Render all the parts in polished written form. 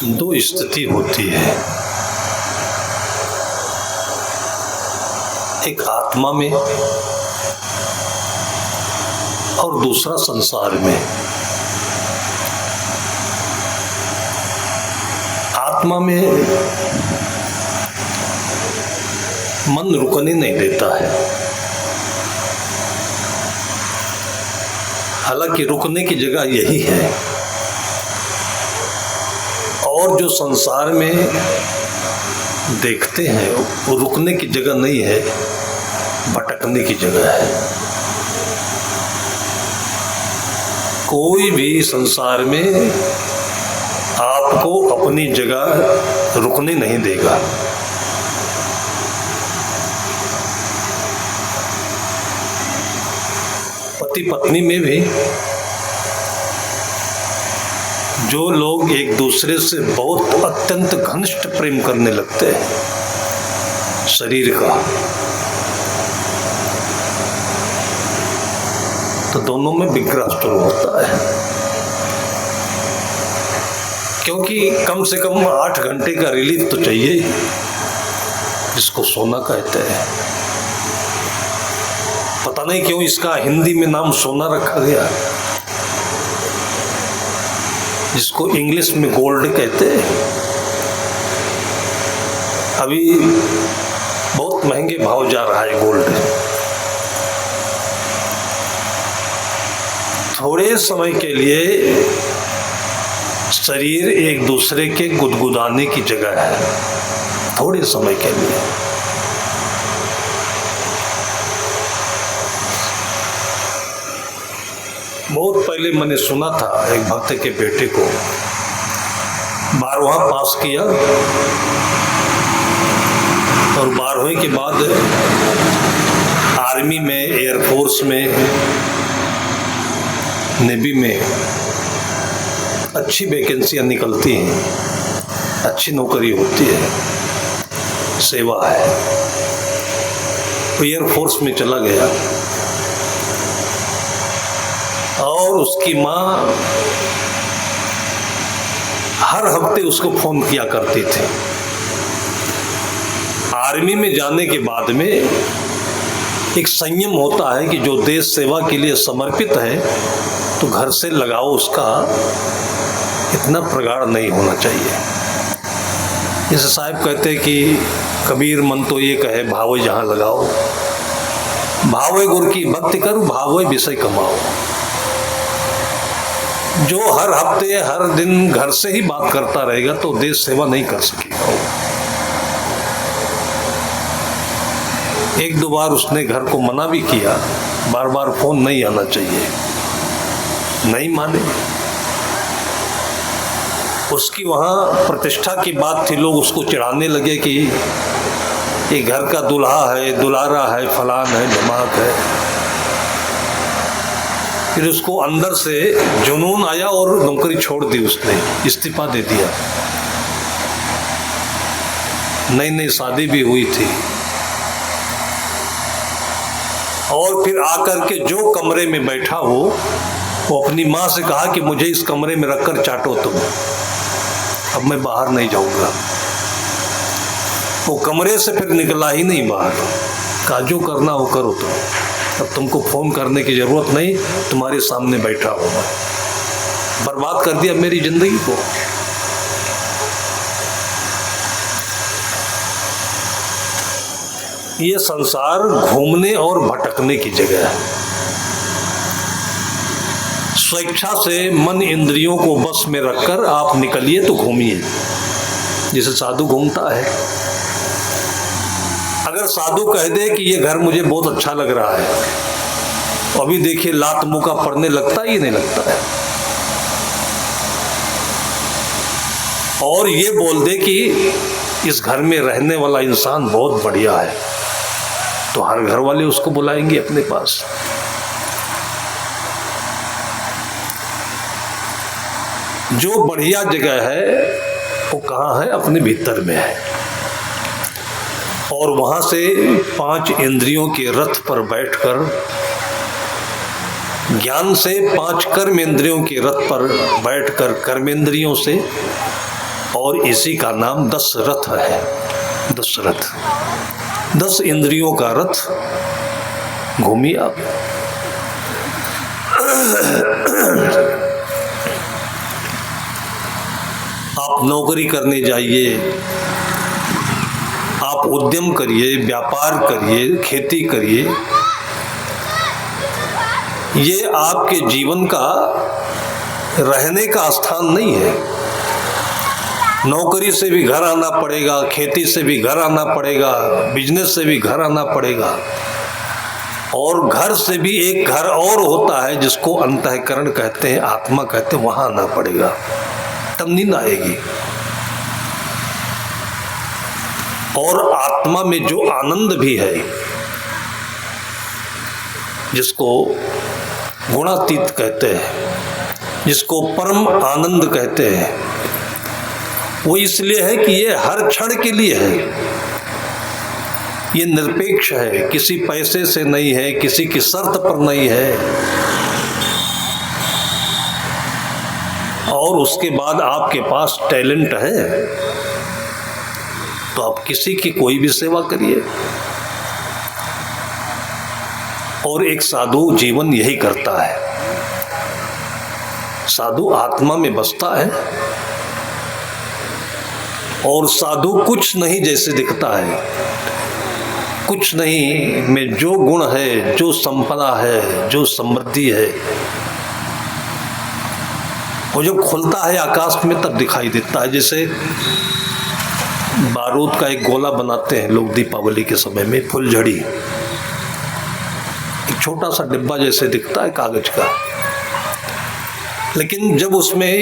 दो स्थिति होती है, एक आत्मा में और दूसरा संसार में। आत्मा में मन रुकने नहीं देता है, हालांकि रुकने की जगह यही है, और जो संसार में देखते हैं वो रुकने की जगह नहीं है, भटकने की जगह है। कोई भी संसार में आपको अपनी जगह रुकने नहीं देगा। पति पत्नी में भी जो लोग एक दूसरे से बहुत अत्यंत घनिष्ठ प्रेम करने लगते हैं शरीर का, तो दोनों में विग्रह शुरू होता है, क्योंकि कम से कम 8 घंटे का रिलीफ तो चाहिए, जिसको सोना कहते हैं। पता नहीं क्यों इसका हिंदी में नाम सोना रखा गया, जिसको इंग्लिश में गोल्ड कहते हैं। अभी बहुत महंगे भाव जा रहा है गोल्ड। थोड़े समय के लिए शरीर एक दूसरे के गुदगुदाने की जगह है, थोड़े समय के लिए। बहुत पहले मैंने सुना था, एक भक्त के बेटे को 12वां पास किया और 12वीं के बाद आर्मी में, एयरफोर्स में, नेवी में अच्छी वैकेंसियां निकलती हैं, अच्छी नौकरी होती है, सेवा है। एयरफोर्स में चला गया और उसकी माँ हर हफ्ते उसको फोन किया करती थी। आर्मी में जाने के बाद में एक संयम होता है कि जो देश सेवा के लिए समर्पित है तो घर से लगाव उसका इतना प्रगाढ़ नहीं होना चाहिए। जैसे साहब कहते हैं कि कबीर मन तो ये कहे भावे जहाँ लगाओ, भावे गुरु की भक्ति करो, भावे विषय कमाओ। जो हर हफ्ते हर दिन घर से ही बात करता रहेगा तो देश सेवा नहीं कर सकेगा। एक दो बार उसने घर को मना भी किया, बार बार फोन नहीं आना चाहिए, नहीं माने। उसकी वहां प्रतिष्ठा की बात थी, लोग उसको चिढ़ाने लगे कि ये घर का दुल्हा है, दुलारा है, फलान है, धमाक है। फिर उसको अंदर से जुनून आया और नौकरी छोड़ दी, उसने इस्तीफा दे दिया। नई नई शादी भी हुई थी और फिर आकर के जो कमरे में बैठा वो अपनी माँ से कहा कि मुझे इस कमरे में रखकर चाटो तुम, अब मैं बाहर नहीं जाऊंगा। वो कमरे से फिर निकला ही नहीं बाहर, कहा जो करना हो करो तुम, अब तुमको फोन करने की जरूरत नहीं, तुम्हारे सामने बैठा हूं मैं। बर्बाद कर दिया मेरी जिंदगी को। ये संसार घूमने और भटकने की जगह है। स्वेच्छा से मन इंद्रियों को बस में रखकर आप निकलिए तो घूमिए, जैसे साधु घूमता है। अगर साधु कह दे कि ये घर मुझे बहुत अच्छा लग रहा है, अभी देखिए लात मुका पड़ने लगता ही नहीं लगता है। और ये बोल दे कि इस घर में रहने वाला इंसान बहुत बढ़िया है, तो हर घर वाले उसको बुलाएंगे अपने पास। जो बढ़िया जगह है वो कहाँ है? अपने भीतर में है। और वहां से 5 इंद्रियों के रथ पर बैठकर, ज्ञान से 5 कर्म इंद्रियों के रथ पर बैठकर कर्मेंद्रियों से और इसी का नाम दशरथ है। दशरथ 10 इंद्रियों का रथ। घूमिए आप। आप नौकरी करने जाइए, आप उद्यम करिए, व्यापार करिए, खेती करिए, ये आपके जीवन का रहने का स्थान नहीं है। नौकरी से भी घर आना पड़ेगा, खेती से भी घर आना पड़ेगा, बिजनेस से भी घर आना पड़ेगा, और घर से भी एक घर और होता है जिसको अंतःकरण कहते हैं, आत्मा कहते हैं, वहां आना पड़ेगा, तब नींद आएगी। और आत्मा में जो आनंद भी है, जिसको गुणातीत कहते हैं, जिसको परम आनंद कहते हैं, वो इसलिए है कि ये हर क्षण के लिए है। ये निरपेक्ष है, किसी पैसे से नहीं है, किसी की शर्त पर नहीं है। और उसके बाद आपके पास टैलेंट है तो आप किसी की कोई भी सेवा करिए। और एक साधु जीवन यही करता है। साधु आत्मा में बसता है और साधु कुछ नहीं जैसे दिखता है। कुछ नहीं में जो गुण है, जो संपदा है, जो समृद्धि है, वो जब खुलता है आकाश में तब दिखाई देता है। जैसे बारूद का एक गोला बनाते हैं लोग दीपावली के समय में, फुलझड़ी, एक छोटा सा डिब्बा जैसे दिखता है कागज का, लेकिन जब उसमें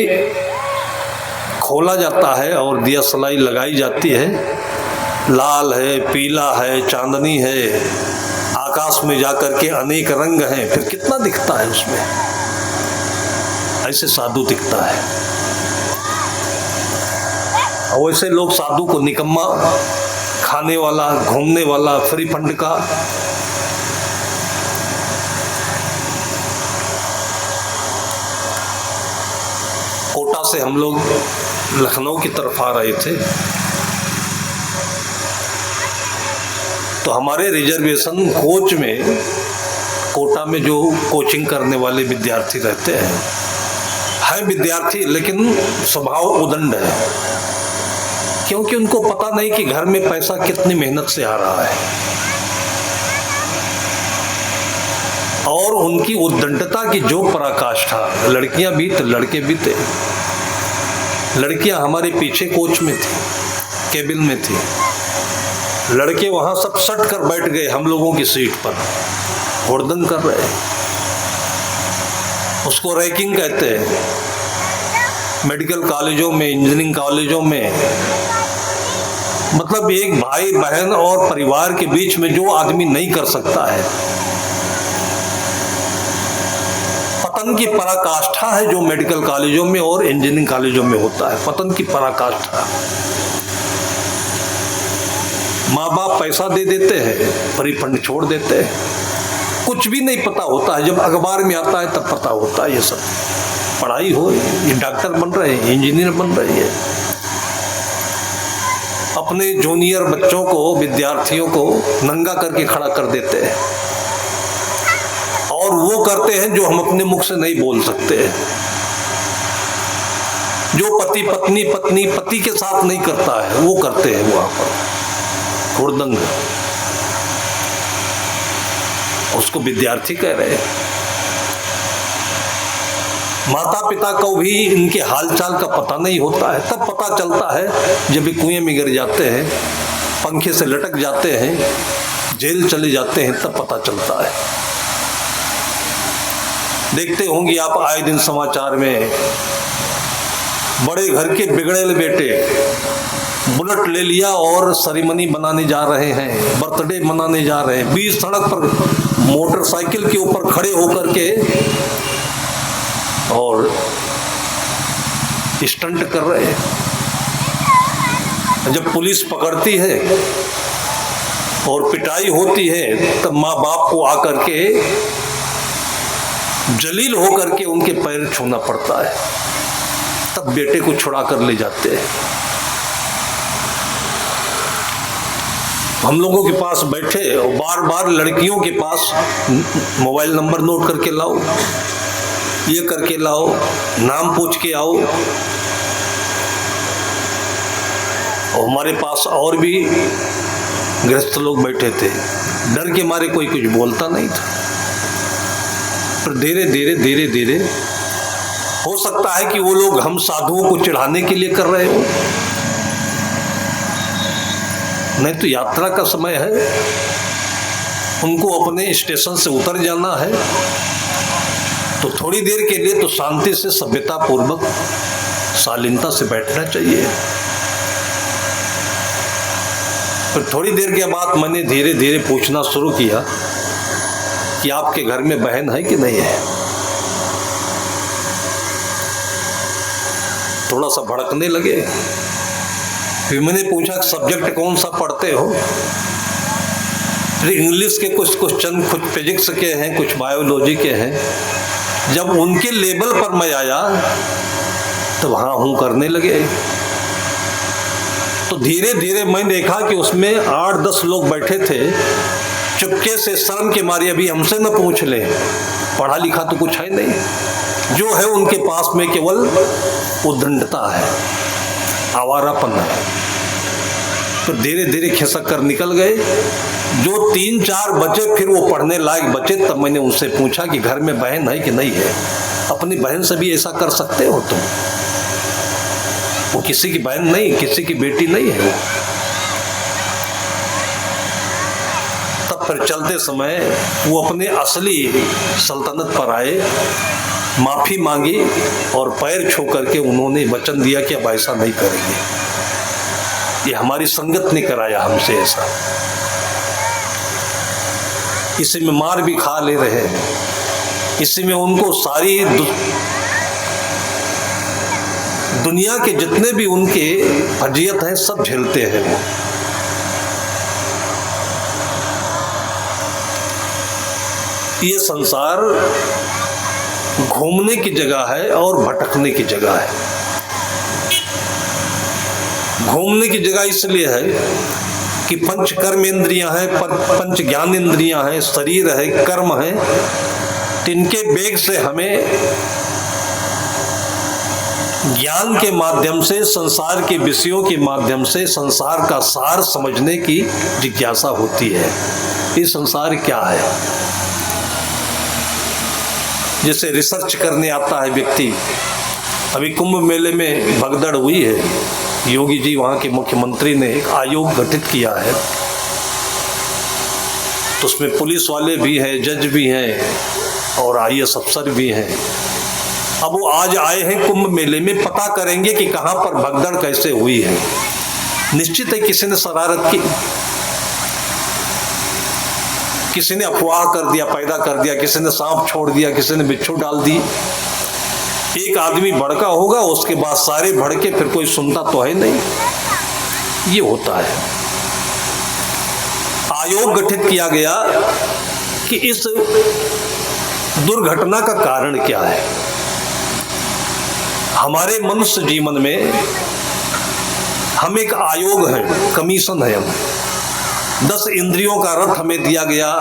खोला जाता है और दिया सलाई लगाई जाती है, लाल है, पीला है, चांदनी है, आकाश में जाकर के अनेक रंग हैं, फिर कितना दिखता है उसमें। ऐसे साधु दिखता है। और वैसे लोग साधु को निकम्मा, खाने वाला, घूमने वाला, फ्री फंड का, कोटा से हम लोग लखनऊ की तरफ आ रहे थे तो हमारे रिजर्वेशन कोच में, कोटा में जो कोचिंग करने वाले विद्यार्थी रहते हैं, है विद्यार्थी लेकिन स्वभाव उदंड है, क्योंकि उनको पता नहीं कि घर में पैसा कितनी मेहनत से आ रहा है। और उनकी उद्दंडता की जो पराकाष्ठा, लड़कियां भी थे, लड़के भी थे। लड़कियां हमारे पीछे कोच में थी, केबिन में थी, लड़के वहां सब सट कर बैठ गए हम लोगों की सीट पर, हुड़दंग कर रहे। उसको रैकिंग कहते हैं। मेडिकल कॉलेजों में, इंजीनियरिंग कॉलेजों में, मतलब एक भाई बहन और परिवार के बीच में जो आदमी नहीं कर सकता है, पतन की पराकाष्ठा है जो मेडिकल कॉलेजों में और इंजीनियरिंग कॉलेजों में होता है। पतन की पराकाष्ठा। माँ बाप पैसा दे देते हैं, फ्री फंड छोड़ देते हैं, कुछ भी नहीं पता होता है। जब अखबार में आता है तब पता होता है ये सब। पढ़ाई हो, ये डॉक्टर बन रहे हैं, इंजीनियर बन रहे हैं, अपने जूनियर बच्चों को, विद्यार्थियों को नंगा करके खड़ा कर देते हैं। और वो करते हैं जो हम अपने मुख से नहीं बोल सकते हैं। जो पति पत्नी, पत्नी पति के साथ नहीं करता है, वो करते हैं वहां पर हुड़दंग। उसको विद्यार्थी कह रहे हैं। माता पिता को भी इनके हालचाल का पता नहीं होता है। तब पता चलता है जब ये कुएं में गिर जाते हैं, पंखे से लटक जाते हैं, जेल चले जाते हैं, तब पता चलता है। देखते होंगे आप आए दिन समाचार में, बड़े घर के बिगड़ेले बेटे बुलेट ले लिया और सेरेमनी बनाने जा रहे हैं, बर्थडे मनाने जा रहे हैं, बीच सड़क पर मोटरसाइकिल के ऊपर खड़े होकर के और स्टंट कर रहे हैं। जब पुलिस पकड़ती है और पिटाई होती है तब माँ बाप को आकर के जलील होकर के उनके पैर छूना पड़ता है। तब सब बेटे को छुड़ा कर ले जाते हैं। हम लोगों के पास बैठे और बार बार लड़कियों के पास मोबाइल नंबर नोट करके लाओ, ये करके लाओ, नाम पूछ के आओ। और हमारे पास और भी गृहस्थ लोग बैठे थे, डर के मारे कोई कुछ बोलता नहीं था। पर धीरे धीरे धीरे धीरे हो सकता है कि वो लोग हम साधुओं को चिढ़ाने के लिए कर रहे हो, नहीं तो यात्रा का समय है, उनको अपने स्टेशन से उतर जाना है, तो थोड़ी देर के लिए तो शांति से सभ्यता पूर्वक शालीनता से बैठना चाहिए। फिर थोड़ी देर के बाद मैंने धीरे धीरे पूछना शुरू किया कि आपके घर में बहन है कि नहीं है। थोड़ा सा भड़कने लगे। फिर मैंने पूछा सब्जेक्ट कौन सा पढ़ते हो। फिर इंग्लिश के कुछ क्वेश्चन, कुछ फिजिक्स के हैं, कुछ बायोलॉजी के हैं। जब उनके लेवल पर मैं आया तो हाँ हूँ करने लगे। तो धीरे धीरे मैं देखा कि उसमें 8-10 लोग बैठे थे, चुपके से शर्म के मारे अभी हमसे न पूछ ले, पढ़ा लिखा तो कुछ है नहीं, जो है उनके पास में केवल उद्दंडता है, आवारापन है। तो धीरे धीरे खिसक कर निकल गए। जो 3-4 बचे फिर वो पढ़ने लायक बचे, तब मैंने उनसे पूछा कि घर में बहन है कि नहीं है। अपनी बहन से भी ऐसा कर सकते हो तुम? वो किसी की बहन नहीं, किसी की बेटी नहीं है वो। तब फिर चलते समय वो अपने असली सल्तनत पर आए, माफी मांगी और पैर छू करके उन्होंने वचन दिया कि अब ऐसा नहीं करेंगे। ये हमारी संगत ने कराया हमसे ऐसा। इसी में मार भी खा ले रहे हैं, इसी में उनको सारी दुनिया के जितने भी उनके फजीयत हैं सब झेलते हैं वो। ये संसार घूमने की जगह है और भटकने की जगह है। घूमने की जगह इसलिए है कि पंच कर्म इंद्रियां हैं, पंच ज्ञान इंद्रियां हैं, शरीर है, कर्म है, तिनके वेग से हमें ज्ञान के माध्यम से, संसार के विषयों के माध्यम से संसार का सार समझने की जिज्ञासा होती है। ये संसार क्या है? जैसे रिसर्च करने आता है व्यक्ति। अभी कुंभ मेले में भगदड़ हुई है, योगी जी वहाँ के मुख्यमंत्री ने एक आयोग गठित किया है, तो उसमें पुलिस वाले भी हैं, जज भी हैं और IAS अफसर भी हैं। अब वो आज आए हैं कुंभ मेले में, पता करेंगे कि कहाँ पर भगदड़ कैसे हुई है। निश्चित है किसी ने शरारत की, किसी ने अफवाह कर दिया, पैदा कर दिया, किसी ने सांप छोड़ दिया, किसी ने बिच्छू डाल दी। एक आदमी भड़का होगा, उसके बाद सारे भड़के, फिर कोई सुनता तो है नहीं। ये होता है। आयोग गठित किया गया कि इस दुर्घटना का कारण क्या है। हमारे मनुष्य जीवन में हम एक आयोग है, कमीशन है। हम 10 इंद्रियों का रथ हमें दिया गया,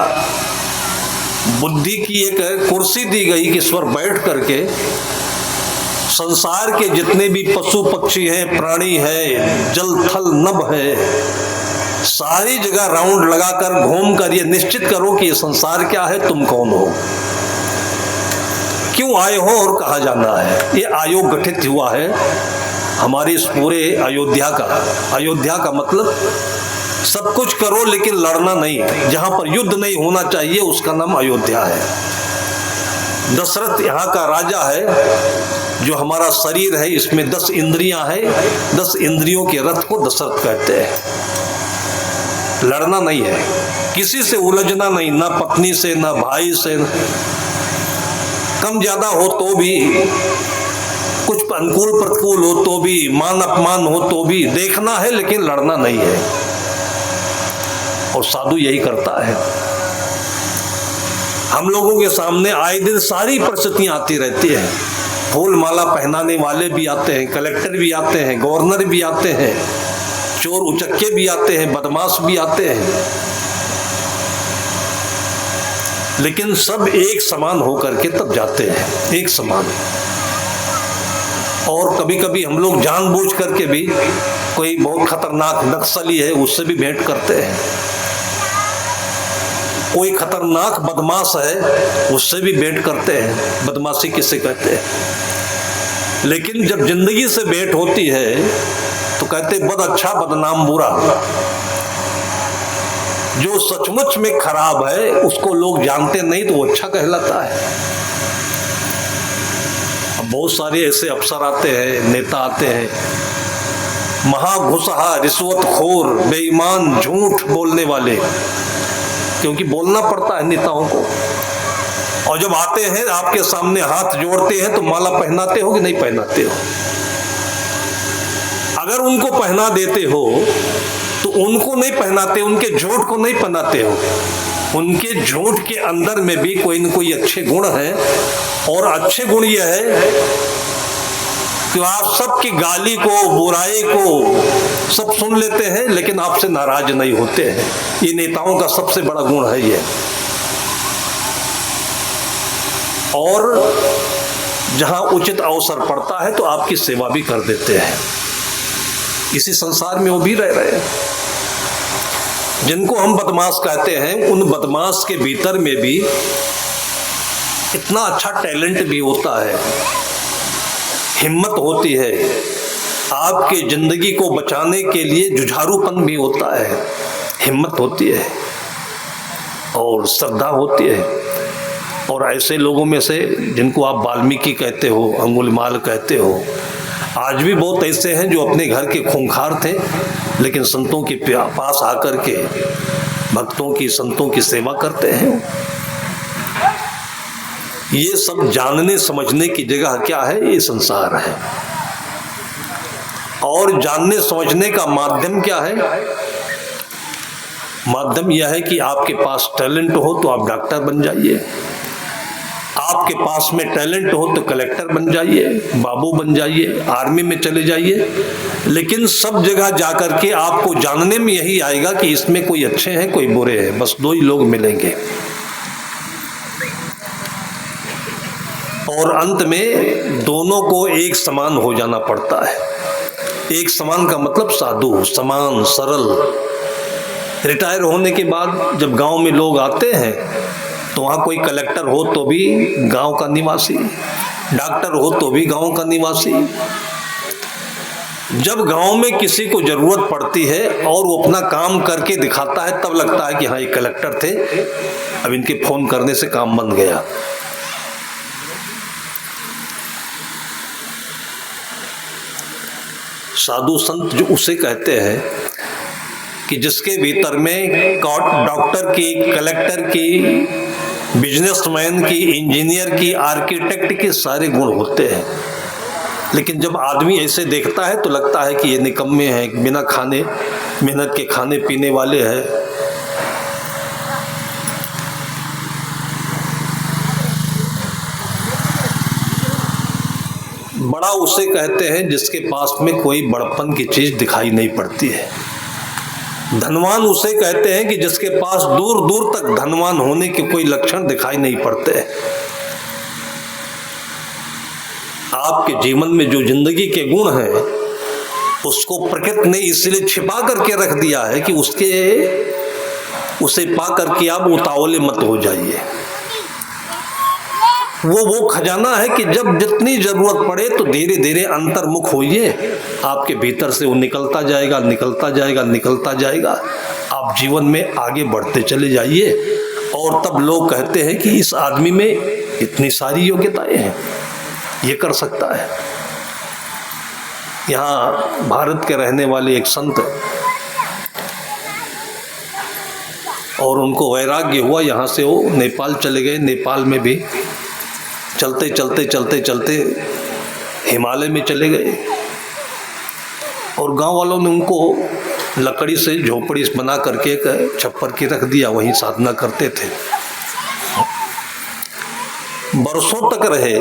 बुद्धि की एक कुर्सी दी गई कि इस पर बैठ करके संसार के जितने भी पशु पक्षी हैं, प्राणी है, जल थल नभ है, सारी जगह राउंड लगाकर घूम कर ये निश्चित करो कि ये संसार क्या है, तुम कौन हो, क्यों आए हो और कहाँ जाना है। ये आयोग गठित हुआ है हमारे इस पूरे अयोध्या का। अयोध्या का मतलब सब कुछ करो लेकिन लड़ना नहीं, जहां पर युद्ध नहीं होना चाहिए उसका नाम अयोध्या है। दशरथ यहाँ का राजा है। जो हमारा शरीर है इसमें 10 इंद्रियां हैं, 10 इंद्रियों के रथ को दशरथ कहते हैं। लड़ना नहीं है, किसी से उलझना नहीं, ना पत्नी से, ना भाई से, कम ज्यादा हो तो भी, कुछ अनुकूल प्रतिकूल हो तो भी, मान अपमान हो तो भी देखना है, लेकिन लड़ना नहीं है। और साधु यही करता है। हम लोगों के सामने आए दिन सारी परिस्थितियां आती रहती है, फूल माला पहनाने वाले भी आते हैं, कलेक्टर भी आते हैं, गवर्नर भी आते हैं, चोर उचक्के भी आते हैं, बदमाश भी आते हैं, लेकिन सब एक समान होकर के तब जाते हैं, एक समान। और कभी कभी हम लोग जानबूझ करके भी, कोई बहुत खतरनाक नक्सली है उससे भी भेंट करते हैं, कोई खतरनाक बदमाश है उससे भी भेंट करते हैं। बदमाशी किसे कहते हैं? लेकिन जब जिंदगी से भेंट होती है तो कहते बद अच्छा बदनाम बुरा। जो सचमुच में खराब है उसको लोग जानते नहीं तो वो अच्छा कहलाता है। अब बहुत सारे ऐसे अफसर आते हैं, नेता आते हैं, महाघुसहा, रिश्वतखोर, बेईमान, झूठ बोलने वाले, क्योंकि बोलना पड़ता है नेताओं को। और जब आते हैं आपके सामने हाथ जोड़ते हैं तो माला पहनाते हो कि नहीं पहनाते हो? अगर उनको पहना देते हो तो उनको नहीं पहनाते, उनके झूठ को नहीं पहनाते हो। उनके झूठ के अंदर में भी कोई न कोई अच्छे गुण हैं, और अच्छे गुण यह है कि आप सबकी गाली को, बुराई को सब सुन लेते हैं लेकिन आपसे नाराज नहीं होते हैं। ये नेताओं का सबसे बड़ा गुण है ये। और जहां उचित अवसर पड़ता है तो आपकी सेवा भी कर देते हैं। इसी संसार में वो भी रह रहे हैं। जिनको हम बदमाश कहते हैं, उन बदमाश के भीतर में भी इतना अच्छा टैलेंट भी होता है, हिम्मत होती है, आपके जिंदगी को बचाने के लिए जुझारूपन भी होता है, हिम्मत होती है और श्रद्धा होती है। और ऐसे लोगों में से जिनको आप वाल्मीकि कहते हो, अंगुलिमाल कहते हो, आज भी बहुत ऐसे हैं जो अपने घर के खूंखार थे लेकिन संतों के पास आकर के भक्तों की, संतों की सेवा करते हैं। ये सब जानने समझने की जगह क्या है? ये संसार है। और जानने समझने का माध्यम क्या है? माध्यम यह है कि आपके पास टैलेंट हो तो आप डॉक्टर बन जाइए, आपके पास में टैलेंट हो तो कलेक्टर बन जाइए, बाबू बन जाइए, आर्मी में चले जाइए। लेकिन सब जगह जाकर के आपको जानने में यही आएगा कि इसमें कोई अच्छे हैं, कोई बुरे हैं, बस दो ही लोग मिलेंगे। और अंत में दोनों को एक समान हो जाना पड़ता है। एक समान का मतलब साधु, समान, सरल। रिटायर होने के बाद जब गांव में लोग आते हैं तो वहाँ कोई कलेक्टर हो तो भी गांव का निवासी, डॉक्टर हो तो भी गांव का निवासी। जब गांव में किसी को जरूरत पड़ती है और वो अपना काम करके दिखाता है तब लगता है कि हाँ ये कलेक्टर थे, अब इनके फोन करने से काम बन गया। साधु संत जो उसे कहते हैं कि जिसके भीतर में डॉक्टर की, कलेक्टर की, बिजनेसमैन की, इंजीनियर की, आर्किटेक्ट के सारे गुण होते हैं। लेकिन जब आदमी ऐसे देखता है तो लगता है कि ये निकम्मे हैं, बिना खाने मेहनत के खाने पीने वाले हैं। बड़ा उसे कहते हैं जिसके पास में कोई बड़पन की चीज दिखाई नहीं पड़ती है। धनवान उसे कहते हैं कि जिसके पास दूर दूर तक धनवान होने के कोई लक्षण दिखाई नहीं पड़ते। आपके जीवन में जो जिंदगी के गुण हैं उसको प्रकृति ने इसलिए छिपा करके रख दिया है कि उसे पा करके आप उतावले मत हो जाइए। वो खजाना है कि जब जितनी जरूरत पड़े तो धीरे धीरे अंतर्मुख होइए, आपके भीतर से वो निकलता जाएगा, निकलता जाएगा, निकलता जाएगा। आप जीवन में आगे बढ़ते चले जाइए और तब लोग कहते हैं कि इस आदमी में इतनी सारी योग्यताएं हैं, ये कर सकता है। यहाँ भारत के रहने वाले एक संत, और उनको वैराग्य हुआ, यहाँ से वो नेपाल चले गए। नेपाल में भी चलते चलते चलते चलते हिमालय में चले गए और गांव वालों ने उनको लकड़ी से झोपड़ी बना करके एक छप्पर की रख दिया, वहीं साधना करते थे। बरसों तक रहे,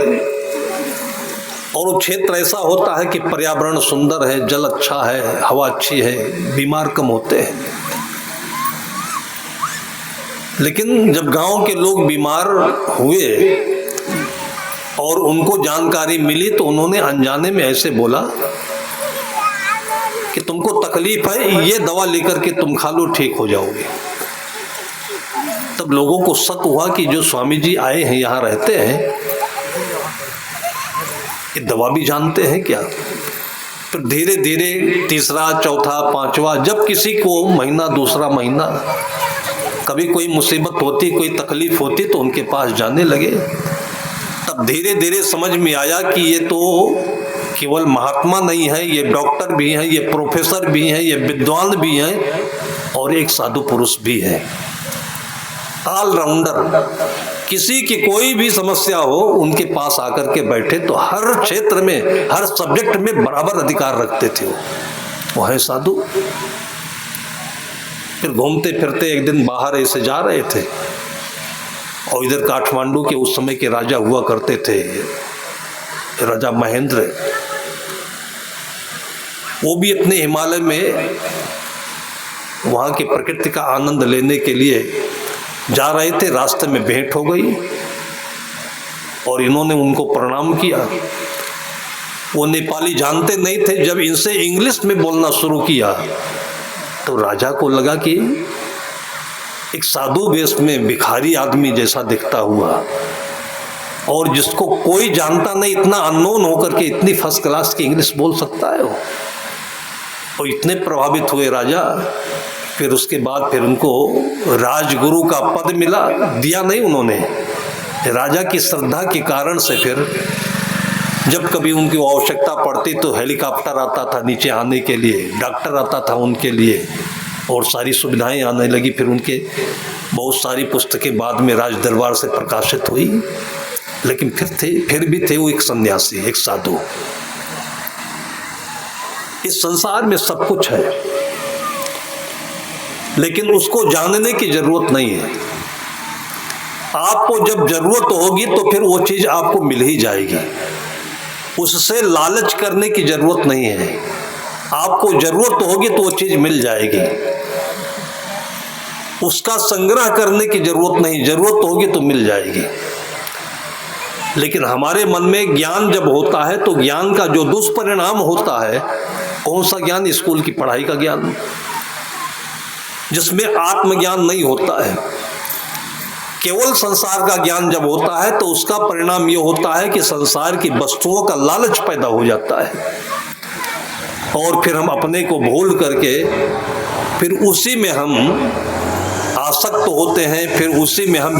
और वो क्षेत्र ऐसा होता है कि पर्यावरण सुंदर है, जल अच्छा है, हवा अच्छी है, बीमार कम होते हैं। लेकिन जब गांव के लोग बीमार हुए और उनको जानकारी मिली तो उन्होंने अनजाने में ऐसे बोला कि तुमको तकलीफ है, ये दवा लेकर के तुम खा लो, ठीक हो जाओगे। तब लोगों को शक हुआ कि जो स्वामी जी आए हैं, यहाँ रहते हैं, ये दवा भी जानते हैं क्या। तो धीरे धीरे तीसरा, चौथा, पांचवा, जब किसी को महीना, दूसरा महीना, कभी कोई मुसीबत होती, कोई तकलीफ होती तो उनके पास जाने लगे। तब धीरे धीरे समझ में आया कि ये तो केवल महात्मा नहीं है, ये डॉक्टर भी हैं, ये प्रोफेसर भी हैं, ये विद्वान भी हैं और एक साधु पुरुष भी है, ऑलराउंडर। किसी की कोई भी समस्या हो उनके पास आकर के बैठे तो हर क्षेत्र में, हर सब्जेक्ट में बराबर अधिकार रखते थे वो है साधु। फिर घूमते फिरते एक दिन बाहर ऐसे जा रहे थे और इधर काठमांडू के उस समय के राजा हुआ करते थे, राजा महेंद्र, वो भी अपने हिमालय में वहाँ की प्रकृति का आनंद लेने के लिए जा रहे थे। रास्ते में भेंट हो गई और इन्होंने उनको प्रणाम किया। वो नेपाली जानते नहीं थे। जब इनसे इंग्लिश में बोलना शुरू किया तो राजा को लगा कि एक साधु वेश में भिखारी आदमी जैसा दिखता हुआ और जिसको कोई जानता नहीं, इतना अननोन होकर के इतनी फर्स्ट क्लास की इंग्लिश बोल सकता है वो। और इतने प्रभावित हुए राजा। फिर उसके बाद फिर उनको राजगुरु का पद मिला, दिया नहीं उन्होंने, राजा की श्रद्धा के कारण से फिर जब कभी उनकी आवश्यकता पड़ती तो हेलीकॉप्टर आता था नीचे आने के लिए, डॉक्टर आता था उनके लिए और सारी सुविधाएं आने लगी। फिर उनके बहुत सारी पुस्तकें बाद में राज दरबार से प्रकाशित हुई। लेकिन फिर भी थे वो एक सन्यासी, एक साधु। इस संसार में सब कुछ है लेकिन उसको जानने की जरूरत नहीं है। आपको जब जरूरत होगी तो फिर वो चीज आपको मिल ही जाएगी। उससे लालच करने की जरूरत नहीं है। आपको जरूरत होगी तो वो चीज मिल जाएगी। उसका संग्रह करने की जरूरत नहीं, जरूरत होगी तो मिल जाएगी। लेकिन हमारे मन में ज्ञान जब होता है तो ज्ञान का जो दुष्परिणाम होता है, कौन सा ज्ञान? स्कूल की पढ़ाई का ज्ञान, जिसमें आत्मज्ञान नहीं होता है। केवल संसार का ज्ञान जब होता है तो उसका परिणाम यह होता है कि संसार की वस्तुओं का लालच पैदा हो जाता है और फिर हम अपने को भूल करके फिर उसी में हम आसक्त होते हैं। फिर उसी में हम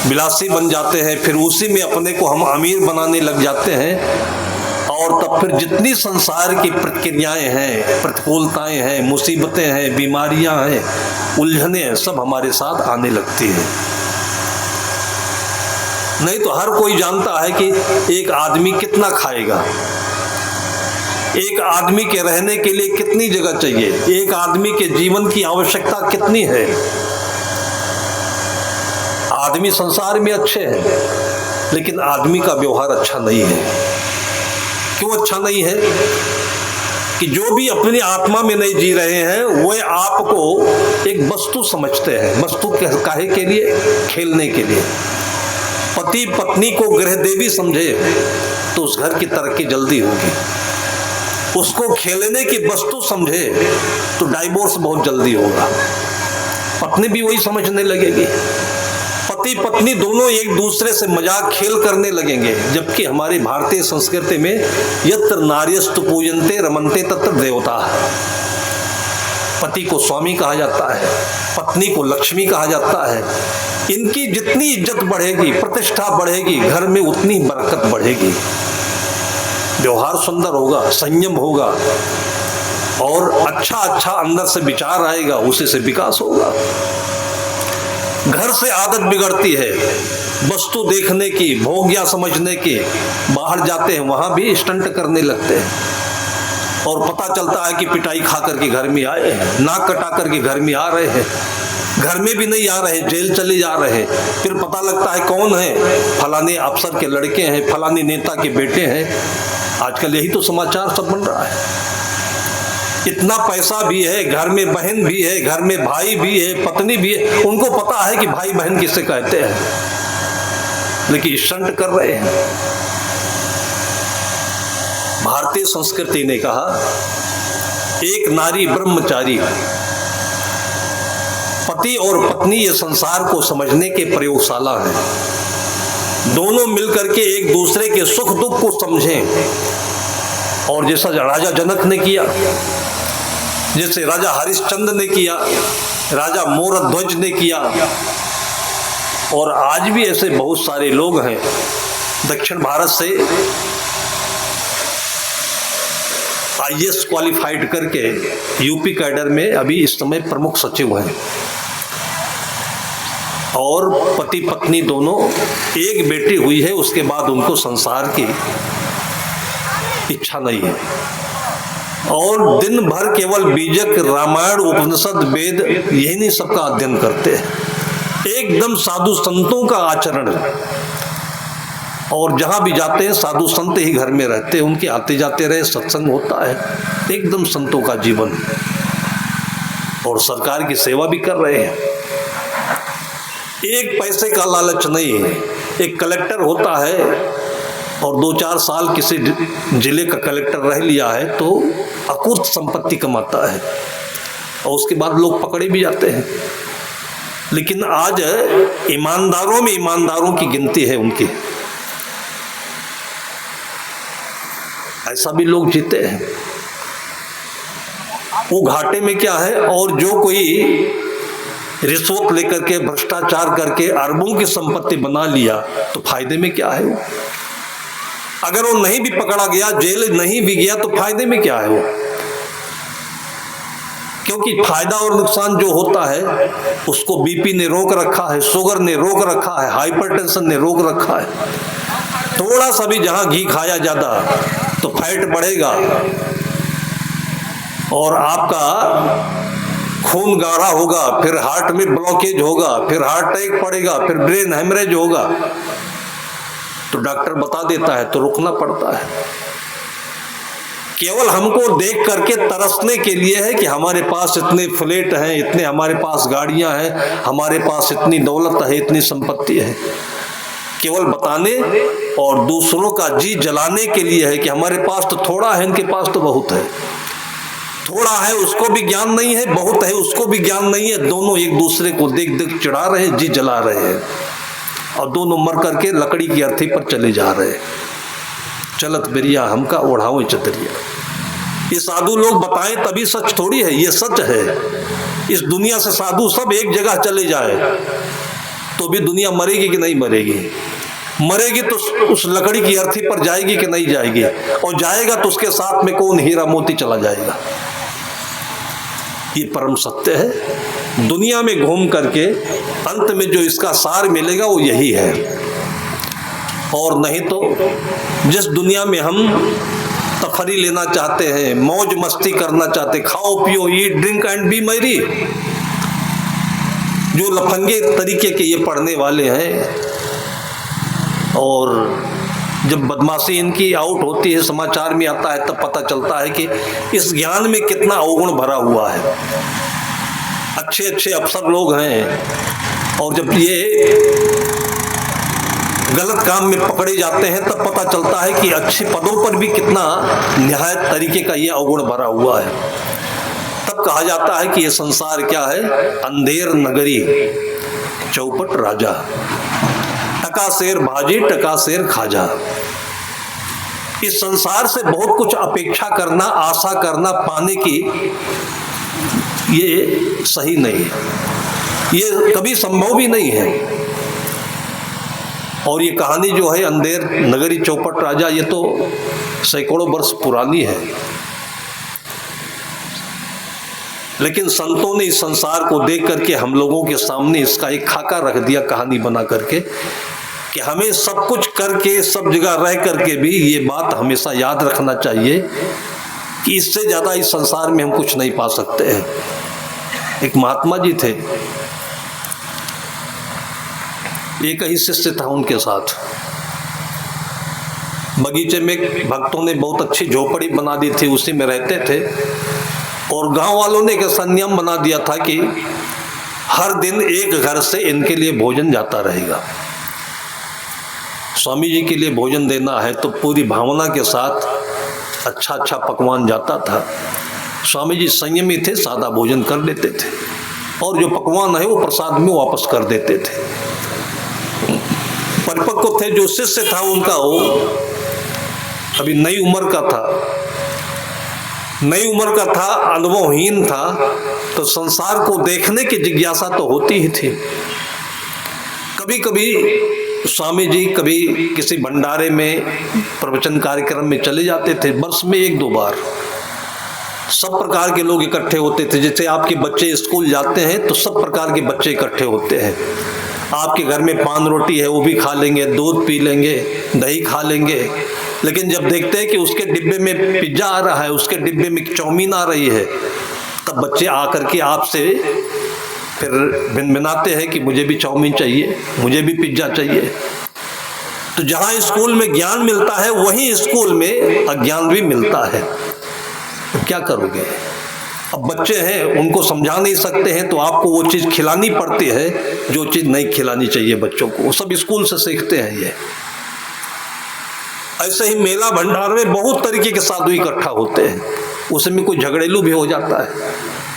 विलासी बन जाते हैं। फिर उसी में अपने को हम अमीर बनाने लग जाते हैं और तब फिर जितनी संसार की प्रक्रियाएं हैं, प्रतिकूलताएं हैं, मुसीबतें हैं, बीमारियां हैं, उलझने हैं, सब हमारे साथ आने लगती हैं। नहीं तो हर कोई जानता है कि एक आदमी कितना खाएगा, एक आदमी के रहने के लिए कितनी जगह चाहिए, एक आदमी के जीवन की आवश्यकता कितनी है। आदमी संसार में अच्छे हैं लेकिन आदमी का व्यवहार अच्छा नहीं है। क्यों अच्छा नहीं है? कि जो भी अपनी आत्मा में नहीं जी रहे हैं वह आपको एक वस्तु समझते हैं। वस्तु काहे के लिए? खेलने के लिए। पति पत्नी को गृह देवी समझे तो उस घर की तरक्की जल्दी होगी। उसको खेलने की वस्तु समझे तो डाइवोर्स बहुत जल्दी होगा। पत्नी भी वही समझने लगेगी। पति पत्नी दोनों एक दूसरे से मजाक खेल करने लगेंगे। जबकि हमारी भारतीय संस्कृति में यत्र नार्यस्तु पूजन्ते रमन्ते तत्र देवता, पति को स्वामी कहा जाता है, पत्नी को लक्ष्मी कहा जाता है। इनकी जितनी इज्जत बढ़ेगी, प्रतिष्ठा बढ़ेगी, घर में उतनी बरकत बढ़ेगी। व्यवहार सुंदर होगा, संयम होगा और अच्छा अंदर से विचार आएगा, उसी से विकास होगा। घर से आदत बिगड़ती है वस्तु देखने की, भोग्या समझने की। बाहर जाते हैं वहां भी स्टंट करने लगते हैं और पता चलता है कि पिटाई खा करके घर में आए हैं, नाक कटा करके घर में आ रहे हैं। घर में भी नहीं आ रहे, जेल चले जा रहे। फिर पता लगता है कौन है, फलाने अफसर के लड़के हैं, फलाने नेता के बेटे हैं। आजकल यही तो समाचार सब बन रहा है। इतना पैसा भी है, घर में बहन भी है, घर में भाई भी है, पत्नी भी है, उनको पता है कि भाई बहन किसे कहते हैं, लेकिन स्टंट कर रहे हैं। भारतीय संस्कृति ने कहा एक नारी ब्रह्मचारी, पति और पत्नी ये संसार को समझने के प्रयोगशाला है। दोनों मिलकर के एक दूसरे के सुख दुख को समझें, और जैसा राजा जनक ने किया, जैसे राजा हरिश्चंद्र ने किया, राजा मोरध्वज ने किया, और आज भी ऐसे बहुत सारे लोग हैं दक्षिण भारत से IAS क्वालिफाइड करके यूपी कैडर में अभी इस समय प्रमुख सचिव हैं, और पति पत्नी दोनों, एक बेटी हुई है, उसके बाद उनको संसार की इच्छा नहीं है, और दिन भर केवल बीजक, रामायण, उपनिषद, वेद यही नहीं सबका अध्ययन करते हैं। एकदम साधु संतों का आचरण है, और जहां भी जाते हैं साधु संत ही घर में रहते हैं, उनके आते जाते रहे, सत्संग होता है, एकदम संतों का जीवन, और सरकार की सेवा भी कर रहे हैं। एक पैसे का लालच नहीं है। एक कलेक्टर होता है और 2-4 साल किसी जिले का कलेक्टर रह लिया है तो अकुत संपत्ति कमाता है, और उसके बाद लोग पकड़े भी जाते हैं। लेकिन आज ईमानदारों में ईमानदारों की गिनती है उनकी, ऐसा भी लोग जीते हैं। वो घाटे में क्या है, और जो कोई रिश्वत लेकर के भ्रष्टाचार करके अरबों की संपत्ति बना लिया तो फायदे में क्या है वो? अगर वो नहीं भी पकड़ा गया, जेल नहीं भी गया, तो फायदे में क्या है वो? क्योंकि फायदा और नुकसान जो होता है उसको बीपी ने रोक रखा है, शुगर ने रोक रखा है, हाइपरटेंशन ने रोक रखा है। थोड़ा सा भी जहां घी खाया ज्यादा तो फैट बढ़ेगा, और आपका खून गाढ़ा होगा, फिर हार्ट में ब्लॉकेज होगा, फिर हार्ट अटैक पड़ेगा, फिर ब्रेन हेमरेज होगा। तो डॉक्टर बता देता है तो रुकना पड़ता है। केवल हमको देख करके तरसने के लिए है कि हमारे पास इतने फ्लैट हैं, इतने हमारे पास गाड़ियां हैं, हमारे पास इतनी दौलत है, इतनी संपत्ति है। केवल बताने और दूसरों का जी जलाने के लिए है कि हमारे पास तो थोड़ा है, इनके पास तो बहुत है। थोड़ा है उसको भी ज्ञान नहीं है, बहुत है उसको भी ज्ञान नहीं है। दोनों एक दूसरे को देख देख चिढ़ा रहे हैं, जी जला रहे हैं, और दोनों मर करके लकड़ी की अर्थी पर चले जा रहे हैं। चलत बिरिया हमका ओढ़ाओ चतरिया। ये साधु लोग बताएं तभी सच थोड़ी है, ये सच है। इस दुनिया से साधु सब एक जगह चले जाए तो भी दुनिया मरेगी कि नहीं मरेगी? मरेगी तो उस लकड़ी की अर्थी पर जाएगी कि नहीं जाएगी? और जाएगा तो उसके साथ में कौन हीरा मोती चला जाएगा? ये परम सत्य है। दुनिया में घूम करके अंत में जो इसका सार मिलेगा वो यही है। और नहीं तो जिस दुनिया में हम तफरी लेना चाहते हैं, मौज मस्ती करना चाहते, खाओ पियो, eat drink and B Mary, जो लफंगे तरीके के ये पढ़ने वाले हैं, और जब बदमाशी इनकी आउट होती है, समाचार में आता है, तब पता चलता है कि इस ज्ञान में कितना अवगुण भरा हुआ है। अच्छे अच्छे अफसर लोग हैं, और जब ये गलत काम में पकड़े जाते हैं तब पता चलता है कि अच्छे पदों पर भी कितना निहायत तरीके का ये अवगुण भरा हुआ है। तब कहा जाता है कि ये संसार क्या है? अंधेर नगरी चौपट राजा, टका शेर भाजी टका शेर खाजा। इस संसार से बहुत कुछ अपेक्षा करना, आशा करना, पाने की, ये सही नहीं है, ये कभी संभव भी नहीं है। और ये कहानी जो है अंधेर नगरी चौपट राजा, ये तो सैकड़ों वर्ष पुरानी है, लेकिन संतों ने इस संसार को देख करके हम लोगों के सामने इसका एक खाका रख दिया कहानी बना करके, कि हमें सब कुछ करके, सब जगह रह करके भी ये बात हमेशा याद रखना चाहिए कि इससे ज़्यादा इस संसार में हम कुछ नहीं पा सकते हैं। एक महात्मा जी थे, एक ही शिष्य था उनके साथ। बगीचे में भक्तों ने बहुत अच्छी झोपड़ी बना दी थी, उसी में रहते थे। और गांव वालों ने एक ऐसा नियम बना दिया था कि हर दिन एक घर से इनके लिए भोजन जाता रहेगा। स्वामी जी के लिए भोजन देना है तो पूरी भावना के साथ अच्छा अच्छा पकवान जाता था। स्वामी जी संयमी थे, सादा भोजन कर लेते थे और जो पकवान है वो प्रसाद में वापस कर देते थे। परिपक्व थे। जो शिष्य था उनका, वो अभी नई उम्र का था, अनुभवहीन था, तो संसार को देखने की जिज्ञासा तो होती ही थी। कभी कभी स्वामी जी कभी किसी भंडारे में प्रवचन कार्यक्रम में चले जाते थे, वर्ष में 1-2 बार। सब प्रकार के लोग इकट्ठे होते थे। जैसे आपके बच्चे स्कूल जाते हैं तो सब प्रकार के बच्चे इकट्ठे होते हैं। आपके घर में पान रोटी है वो भी खा लेंगे, दूध पी लेंगे, दही खा लेंगे। लेकिन जब देखते हैं कि उसके डिब्बे में पिज्जा आ रहा है, उसके डिब्बे में चाउमीन आ रही है, तब बच्चे आकर के आपसे फिर भिनभिनाते हैं कि मुझे भी चाउमीन चाहिए, मुझे भी पिज्जा चाहिए। तो जहाँ स्कूल में ज्ञान मिलता है वहीं स्कूल में अज्ञान भी मिलता है। तो क्या करोगे? अब बच्चे हैं, उनको समझा नहीं सकते हैं, तो आपको वो चीज़ खिलानी पड़ती है जो चीज़ नहीं खिलानी चाहिए बच्चों को। वो सब स्कूल से सीखते हैं ये। ऐसे ही मेला भंडार में बहुत तरीके के साधु इकट्ठा होते हैं, उसमें कोई झगड़ेलू भी हो जाता है।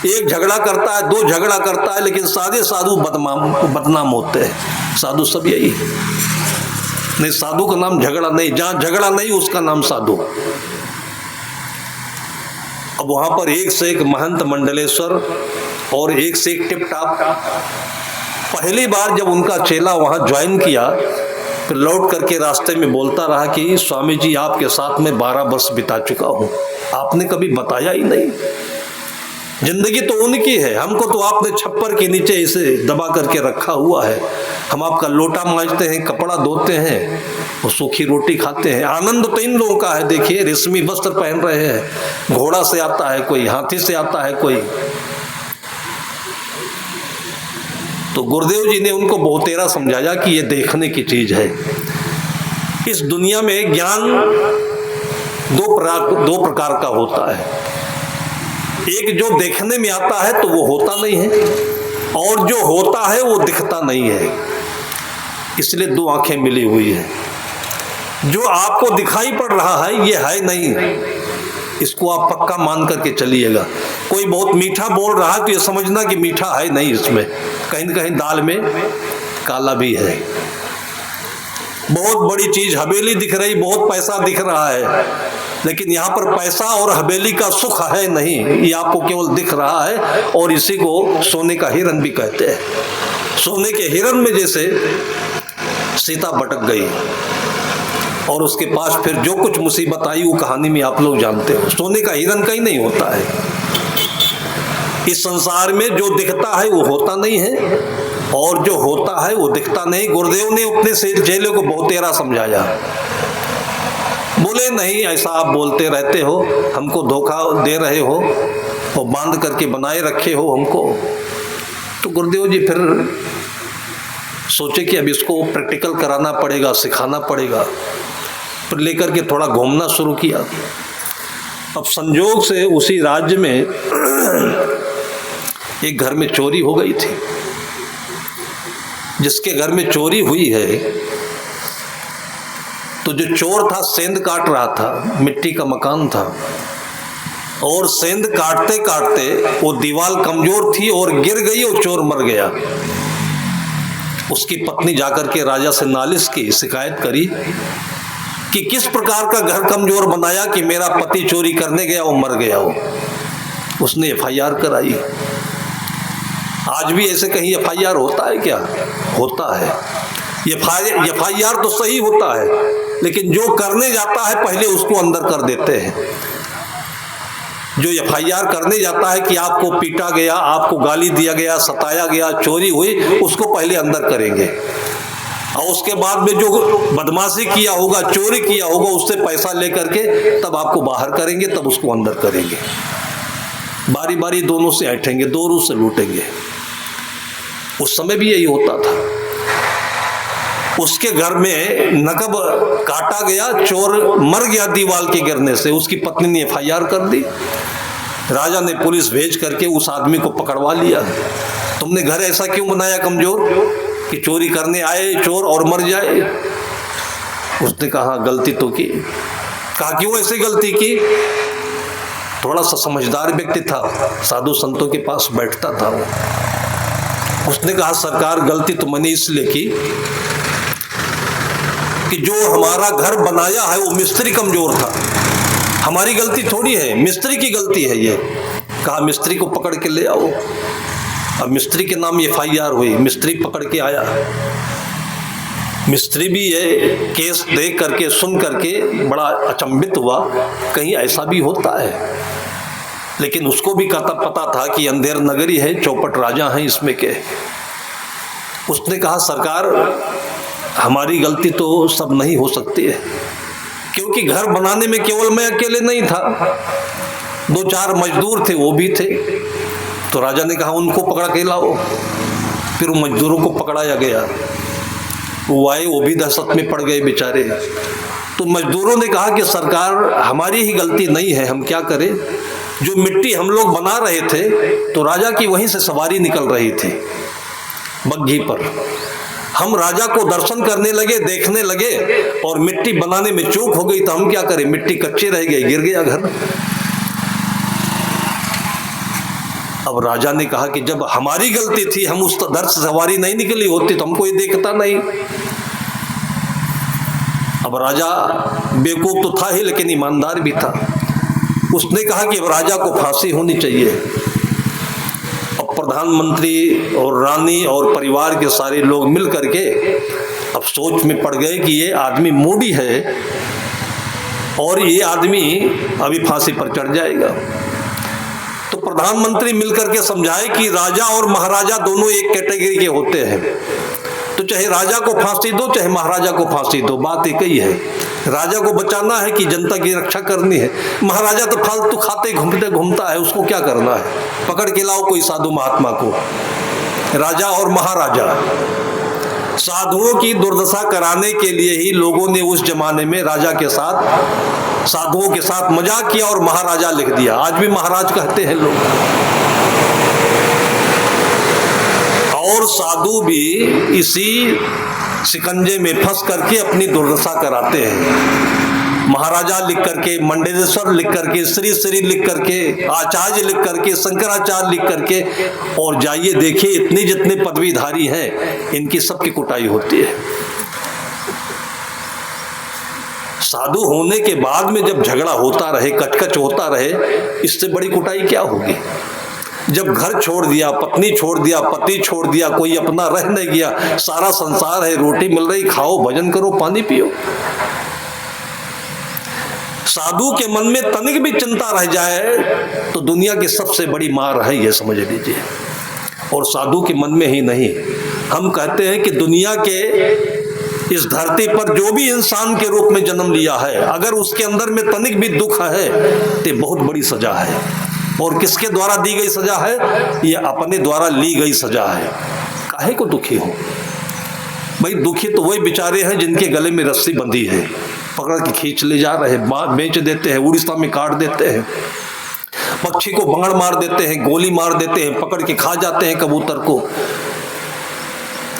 एक झगड़ा करता है, 2 झगड़ा करता है, लेकिन सारे साधु बदनाम होते हैं। साधु सब यही है। नहीं, साधु का नाम झगड़ा नहीं, जहाँ झगड़ा नहीं उसका नाम साधु। अब वहाँ पर एक से एक महंत मंडलेश्वर और एक से एक टिप टाप। पहली बार जब उनका चेला वहाँ ज्वाइन किया, फिर लौट करके रास्ते में बोलता रहा कि स्वामी जी आपके साथ में 12 वर्ष बिता चुका हूँ, आपने कभी बताया ही नहीं। जिंदगी तो उनकी है, हमको तो आपने छप्पर के नीचे इसे दबा करके रखा हुआ है। हम आपका लोटा मांजते हैं, कपड़ा धोते हैं और सूखी रोटी खाते हैं। आनंद तो इन लोगों का है। देखिए, रेशमी वस्त्र पहन रहे हैं, घोड़ा से आता है कोई, हाथी से आता है कोई। तो गुरुदेव जी ने उनको बहुतेरा समझाया कि ये देखने की चीज है। इस दुनिया में ज्ञान दो प्रकार का होता है। एक जो देखने में आता है तो वो होता नहीं है, और जो होता है वो दिखता नहीं है। इसलिए 2 आंखें मिली हुई है। जो आपको दिखाई पड़ रहा है ये है नहीं, इसको आप पक्का मान करके चलिएगा। कोई बहुत मीठा बोल रहा है तो ये समझना कि मीठा है नहीं, इसमें कहीं न कहीं दाल में काला भी है। बहुत बड़ी चीज हवेली दिख रही, बहुत पैसा दिख रहा है, लेकिन यहाँ पर पैसा और हवेली का सुख है नहीं, ये आपको केवल दिख रहा है। और इसी को सोने का हिरन भी कहते हैं। सोने के हिरन में जैसे सीता भटक गई और उसके पास फिर जो कुछ मुसीबत आई वो कहानी में आप लोग जानते हो। सोने का हिरन कहीं नहीं होता है। इस संसार में जो दिखता है वो होता नहीं है, और जो होता है वो दिखता नहीं। गुरुदेव ने अपने चेले को बहुतेरा समझाया। बोले नहीं, ऐसा आप बोलते रहते हो, हमको धोखा दे रहे हो और बांध करके बनाए रखे हो हमको। तो गुरुदेव जी फिर सोचे कि अब इसको प्रैक्टिकल कराना पड़ेगा, सिखाना पड़ेगा। फिर लेकर के थोड़ा घूमना शुरू किया। अब संजोग से उसी राज्य में एक घर में चोरी हो गई थी। जिसके घर में चोरी हुई है, तो जो चोर था सेंध काट रहा था, मिट्टी का मकान था, और सेंध काटते काटते वो दीवार कमजोर थी और गिर गई और चोर मर गया। उसकी पत्नी जाकर के राजा से नालिश की, शिकायत करी कि किस प्रकार का घर कमजोर बनाया कि मेरा पति चोरी करने गया वो मर गया हो। उसने FIR कराई। आज भी ऐसे कहीं FIR होता है क्या? होता है। FIR तो सही होता है, लेकिन जो करने जाता है पहले उसको अंदर कर देते हैं। जो FIR करने जाता है कि आपको पीटा गया, आपको गाली दिया गया, सताया गया, चोरी हुई, उसको पहले अंदर करेंगे, और उसके बाद में जो बदमाशी किया होगा, चोरी किया होगा, उससे पैसा लेकर के तब आपको बाहर करेंगे, तब उसको अंदर करेंगे। बारी बारी दोनों से ऐंठेंगे, दोनों से लूटेंगे। उस समय भी यही होता था। उसके घर में नकब काटा गया, चोर मर गया दीवार के गिरने से। उसकी पत्नी ने FIR कर दी। राजा ने पुलिस भेज करके उस आदमी को पकड़वा लिया। तुमने घर ऐसा क्यों बनाया कमजोर कि चोरी करने आए चोर और मर जाए? उसने कहा गलती तो की। कहा क्यों ऐसे गलती की? थोड़ा सा समझदार व्यक्ति था, साधु संतों के पास बैठता था वो। उसने कहा सरकार गलती तो मैंने इसलिए की कि जो हमारा घर बनाया है वो मिस्त्री कमजोर था। हमारी गलती थोड़ी है, मिस्त्री की गलती है ये। कहा मिस्त्री को पकड़ के ले आओ। अब मिस्त्री के नाम FIR हुई। मिस्त्री पकड़ के आया। मिस्त्री भी ये केस देख करके सुन करके बड़ा अचंभित हुआ, कहीं ऐसा भी होता है। लेकिन उसको भी पता था कि अंधेर नगरी है, चौपट राजा हैं इसमें के। उसने कहा सरकार हमारी गलती तो सब नहीं हो सकती है, क्योंकि घर बनाने में केवल मैं अकेले नहीं था, 2-4 मजदूर थे, वो भी थे। तो राजा ने कहा उनको पकड़ के लाओ। फिर मजदूरों को पकड़ाया गया। वो आए, वो भी दहशत में पड़ गए बेचारे। तो मजदूरों ने कहा कि सरकार हमारी ही गलती नहीं है, हम क्या करें? जो मिट्टी हम लोग बना रहे थे तो राजा की वहीं से सवारी निकल रही थी बग्घी पर। हम राजा को दर्शन करने लगे, देखने लगे, और मिट्टी बनाने में चूक हो गई। तो हम क्या करें? मिट्टी कच्ची रह गई, गिर गया घर। अब राजा ने कहा कि जब हमारी गलती थी, हम उस दर से सवारी नहीं निकली होती तो हमको ये देखता नहीं। अब राजा बेवकूफ तो था ही, लेकिन ईमानदार भी था। उसने कहा कि अब राजा को फांसी होनी चाहिए। अब प्रधानमंत्री और रानी और परिवार के सारे लोग मिल करके अब सोच में पड़ गए कि ये आदमी मूडी है और ये आदमी अभी फांसी पर चढ़ जाएगा। तो प्रधानमंत्री मिलकर के समझाए कि राजा और महाराजा दोनों एक कैटेगरी के होते हैं, तो चाहे राजा को फांसी दो चाहे महाराजा को फांसी दो, बात एक ही है। राजा को बचाना है कि जनता की रक्षा करनी है? महाराजा तो फालतू खाते घूमता है, उसको क्या करना है? पकड़ के लाओ कोई साधु महात्मा को। राजा और महाराजा, साधुओं की दुर्दशा कराने के लिए ही लोगों ने उस जमाने में राजा के साथ, साधुओं के साथ मजाक किया और महाराजा लिख दिया। आज भी महाराज कहते हैं लोग। और साधु भी इसी शिकंजे में फंस करके अपनी दुर्दशा कराते हैं। महाराजा लिख करके, मंडलेश्वर लिख करके, श्री श्री लिख करके, आचार्य लिख करके, शंकराचार्य लिख करके, और जाइए देखिए इतने जितने पदवीधारी हैं इनकी सबकी कुटाई होती है। साधु होने के बाद में जब झगड़ा होता रहे, कचकच होता रहे, इससे बड़ी कुटाई क्या होगी? जब घर छोड़ दिया, पत्नी छोड़ दिया, पति छोड़ दिया, कोई अपना रह नहीं गया, सारा संसार है, रोटी मिल रही, खाओ, भजन करो, पानी पियो। साधु के मन में तनिक भी चिंता रह जाए तो दुनिया की सबसे बड़ी मार है, ये समझ लीजिए। और साधु के मन में ही नहीं, हम कहते हैं कि दुनिया के इस धरती पर जो भी इंसान के रूप में जन्म लिया है, अगर उसके अंदर में तनिक भी दुख है तो बहुत बड़ी सजा है। और किसके द्वारा दी गई सजा है? ये अपने द्वारा ली गई सजा है। काहे को दुखी हो भाई? दुखी तो वही बेचारे हैं जिनके गले में रस्सी बंधी है, पकड़ के खींच ले जा रहे हैं, बेच देते हैं, उड़ीसा में काट देते हैं, पक्षी को बंगड़ मार देते हैं, गोली मार देते हैं, पकड़ के खा जाते हैं कबूतर को।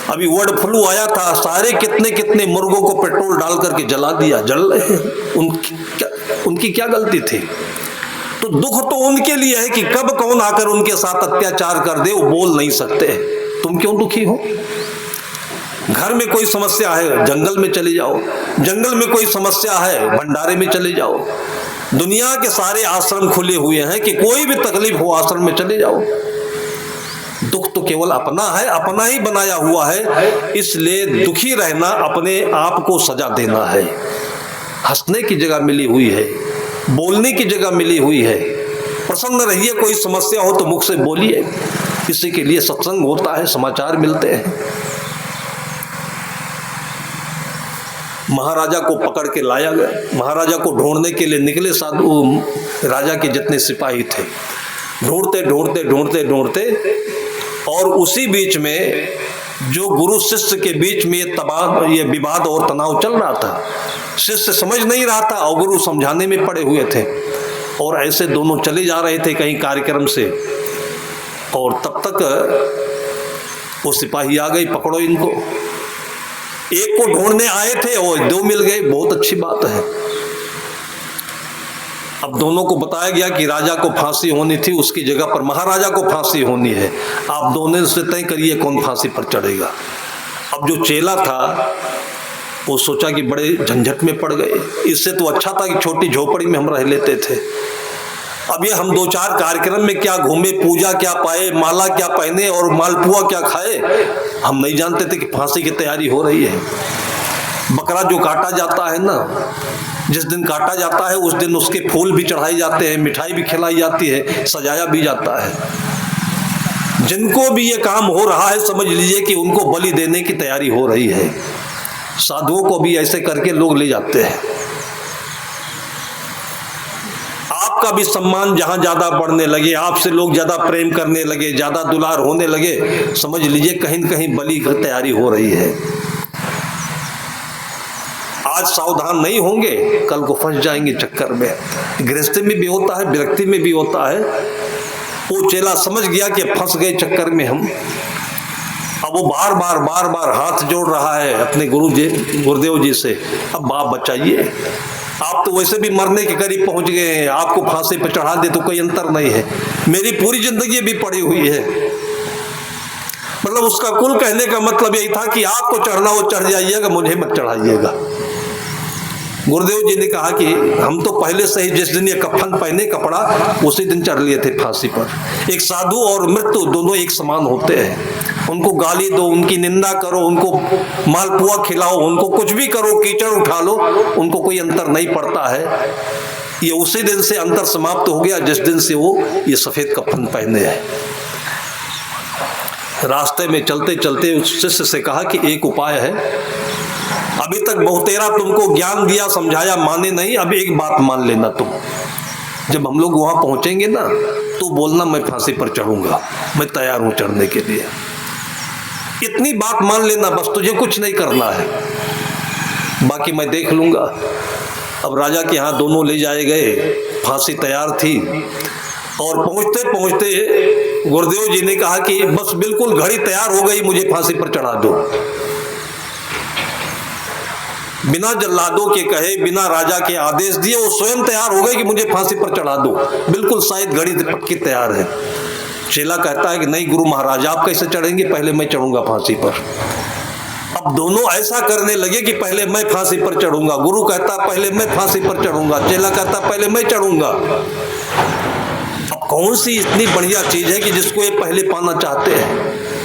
अभी बर्ड फ्लू आया था, सारे कितने कितने मुर्गों को पेट्रोल डाल करके जला दिया, जल रहे हैं। उनकी क्या गलती थी? तो दुख तो उनके लिए है कि कब कौन आकर उनके साथ अत्याचार कर दे, वो बोल नहीं सकते। तुम क्यों दुखी हो? घर में कोई समस्या है, जंगल में चले जाओ। जंगल में कोई समस्या है, भंडारे में चले जाओ। दुनिया के सारे आश्रम खुले हुए हैं कि कोई भी तकलीफ हो आश्रम में चले जाओ। दुख तो केवल अपना है, अपना ही बनाया हुआ है। इसलिए दुखी रहना अपने आप को सजा देना है। हंसने की जगह मिली हुई है, बोलने की जगह मिली हुई है। प्रसन्न रहिए, कोई समस्या हो तो मुख से बोलिए। इसी के लिए सत्संग होता है, समाचार मिलते हैं। महाराजा को पकड़ के लाया गया। महाराजा को ढूंढने के लिए निकले साधु, राजा के जितने सिपाही थे, ढूंढते ढूंढते ढूंढते ढूंढते, और उसी बीच में जो गुरु शिष्य के बीच में ये विवाद और तनाव चल रहा था, शिष्य समझ नहीं रहा था और गुरु समझाने में पड़े हुए थे, और ऐसे दोनों चले जा रहे थे कहीं कार्यक्रम से, और तब तक वो सिपाही आ गई, पकड़ो इनको। एक को ढूंढने आए थे और दो मिल गए, बहुत अच्छी बात है। अब दोनों को बताया गया कि राजा को फांसी होनी थी, उसकी जगह पर महाराजा को फांसी होनी है, आप दोनों से तय करिए कौन फांसी पर चढ़ेगा। अब जो चेला था वो सोचा कि बड़े झंझट में पड़ गए, इससे तो अच्छा था कि छोटी झोपड़ी में हम रह लेते थे। अब ये हम 2-4 कार्यक्रम में क्या घूमे, पूजा क्या पाए, माला क्या पहने और मालपुआ क्या खाए, हम नहीं जानते थे कि फांसी की तैयारी हो रही है। बकरा जो काटा जाता है ना, जिस दिन काटा जाता है उस दिन उसके फूल भी चढ़ाए जाते हैं, मिठाई भी खिलाई जाती है, सजाया भी जाता है। जिनको भी ये काम हो रहा है समझ लीजिए कि उनको बलि देने की तैयारी हो रही है। साधुओं को भी ऐसे करके लोग ले जाते हैं। आपका भी सम्मान जहां ज्यादा बढ़ने लगे, आपसे लोग ज्यादा प्रेम करने लगे, ज्यादा दुलार होने लगे, समझ लीजिए कहीं न कहीं बलि की तैयारी हो रही है। आज सावधान नहीं होंगे कल को फंस जाएंगे चक्कर में। गृहस्थी में भी होता है, विरक्ति में भी होता है। वो चेला समझ गया कि फंस गए चक्कर में हम। अब वो बार बार हाथ जोड़ रहा है अपने गुरुदेव जी से, अब आप बचाइए, आप तो वैसे भी मरने के करीब पहुंच गए हैं, आपको फांसी पर चढ़ा दे तो कोई अंतर नहीं है, मेरी पूरी जिंदगी भी पड़ी हुई है। मतलब उसका कुल कहने का मतलब यही था कि आपको चढ़ना हो चढ़ जाइएगा, मुझे मत चढ़ाइएगा। गुरुदेव जी ने कहा कि हम तो पहले से ही जिस दिन ये कफन पहने कपड़ा उसी दिन चढ़ लिए थे फांसी पर। एक साधु और मृत्यु दोनों एक समान होते हैं। उनको गाली दो, उनकी निंदा करो, उनको मालपुआ खिलाओ, उनको कुछ भी करो, कीचड़ उठा लो, उनको कोई अंतर नहीं पड़ता है। ये उसी दिन से अंतर समाप्त हो गया जिस दिन से वो ये सफेद कफन पहने हैं। रास्ते में चलते चलते उस शिष्य से कहा कि एक उपाय है, अभी तक बहुतेरा तुमको ज्ञान दिया, समझाया, माने नहीं, अब एक बात मान लेना तुम। जब हम लोग वहां पहुंचेंगे ना तो बोलना मैं फांसी पर चढ़ूंगा, मैं तैयार हूं चढ़ने के लिए। इतनी बात मान लेना, बस तुझे कुछ नहीं करना है, बाकी मैं देख लूंगा। अब राजा के यहाँ दोनों ले जाए गए, फांसी तैयार थी, और पहुंचते पहुंचते गुरुदेव जी ने कहा कि बस बिल्कुल घड़ी तैयार हो गई, मुझे फांसी पर चढ़ा दो। बिना जल्लादों के कहे, बिना राजा के आदेश दिए वो स्वयं तैयार हो गए कि मुझे फांसी पर चढ़ा दो, बिल्कुल शायद घड़ी पक्की तैयार है। चेला कहता है कि नहीं गुरु महाराज, आप कैसे चढ़ेंगे, पहले मैं चढ़ूंगा फांसी पर। अब दोनों ऐसा करने लगे कि पहले मैं फांसी पर चढ़ूंगा। गुरु कहता पहले मैं फांसी पर चढ़ूंगा, चेला कहता पहले मैं चढ़ूंगा। अब कौन सी इतनी बढ़िया चीज है कि जिसको ये पहले पाना चाहते हैं।